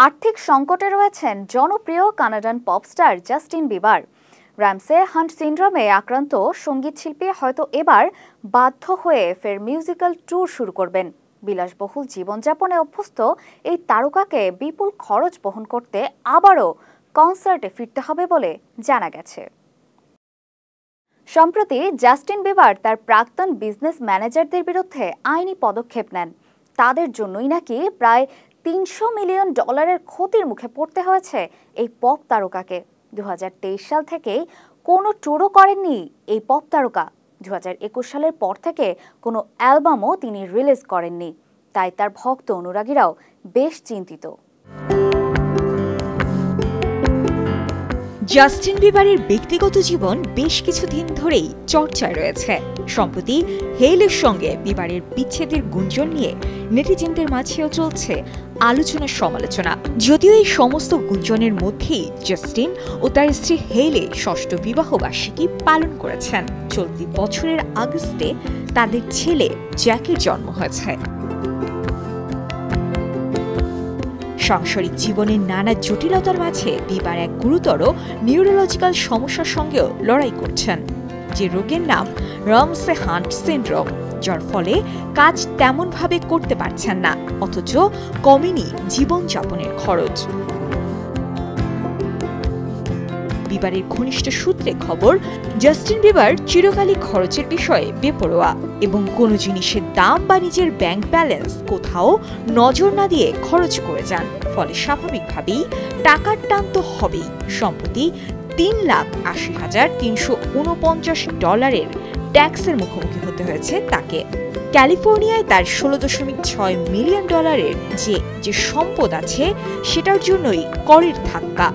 আর্থিক সংকটে রয়েছেন জনপ্রিয় Canadian popstar Justin Bieber. Ramsay Hunt সিন্ড্রোমে আক্রান্ত সঙ্গীতশিল্পী হয়তো এবার বাধ্য হয়ে ফের মিউজিক্যাল ট্যুর শুরু করবেন। বিলাসবহুল জীবনযাপনে অভ্যস্ত এই তারকাকে বিপুল খরচ বহন করতে আবারও কনসার্টে ফিরতে হবে বলে জানা গেছে। সম্প্রতি জাস্টিন বিবার তার প্রাক্তন বিজনেস ম্যানেজারদের বিরুদ্ধে আইনি পদক্ষেপ নেন। তাদের জন্যই নাকি প্রায় $300 মিলিয়ন ক্ষতির মুখে পড়তে হয়েছে এই পপ তারকাকে। 2023 সাল থেকেই কোনো ট্যুরও করেননি এই পপ তারকা। 2021 সালের পর থেকে কোনো অ্যালবামও তিনি রিলিজ করেননি। তাই তার ভক্ত অনুরাগীরাও বেশ চিন্তিত। জাস্টিন বিবারের ব্যক্তিগত জীবন বেশ কিছুদিন ধরেই চর্চায় রয়েছে। সম্প্রতি হেইলের সঙ্গে বিবারের বিচ্ছেদের গুঞ্জন নিয়ে নেটিজেনদের মাঝেও চলছে আলোচনা সমালোচনা। যদিও এই সমস্ত গুঞ্জনের মধ্যেই জাস্টিন ও তার স্ত্রী হেইলে ষষ্ঠ বিবাহ বার্ষিকী পালন করেছেন। চলতি বছরের আগস্টে তাদের ছেলে জ্যাকের জন্ম হয়েছে। সাংসারিক জীবনের নানা জটিলতার মাঝে বিবার এক গুরুতর নিউরোলজিক্যাল সমস্যার সঙ্গেও লড়াই করছেন, যে রোগের নাম রামসে হান্ট সিন্ড্রোম, যার ফলে কাজ তেমনভাবে করতে পারছেন না, অথচ কমেনি জীবনযাপনের খরচ। বিবারের ঘনিষ্ঠ সূত্রে খবর, জাস্টিন বিবার চিরকালই খরচের বিষয়ে বেপরোয়া এবং কোনো জিনিসের দাম বা নিজের ব্যাংক ব্যালেন্স কোথাও নজর না দিয়ে খরচ করে যান। ফলে স্বাভাবিকভাবেই টাকার টান তো হবেই। সম্প্রতি $3,80,349 ট্যাক্সের মুখোমুখি হতে হয়েছে তাকে। ক্যালিফোর্নিয়ায় তার $16.6 মিলিয়ন যে সম্পদ আছে সেটার জন্যই করের ধাক্কা।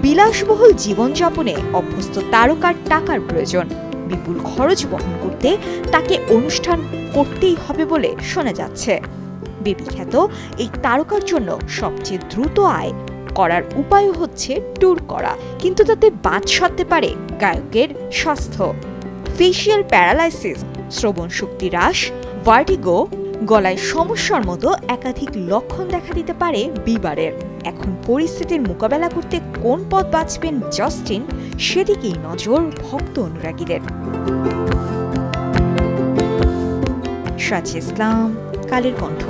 বিলাসবহুল জীবনযাপনে অভ্যস্ত তারকার টাকার প্রয়োজন। বিপুল খরচ বহন করতে তাকে অনুষ্ঠান করতেই হবে বলে শোনা যাচ্ছে। বেবিখ্যাত এই তারকার জন্য সবচেয়ে দ্রুত আয় করার উপায় হচ্ছে ট্যুর করা, কিন্তু তাতে বাদ সাধতে পারে গায়কের স্বাস্থ্য। ফেসিয়াল প্যারালাইসিস, শ্রবণ শক্তি হ্রাস, ভার্টিগো, গলায় সমস্যার মতো একাধিক লক্ষণ দেখা দিতে পারে বিবারের। এখন পরিস্থিতির মোকাবেলা করতে কোন পথ বাছবেন জাস্টিন, সেদিকেই নজর ভক্ত অনুরাগীদের। সাজি ইসলাম, কালের কণ্ঠ।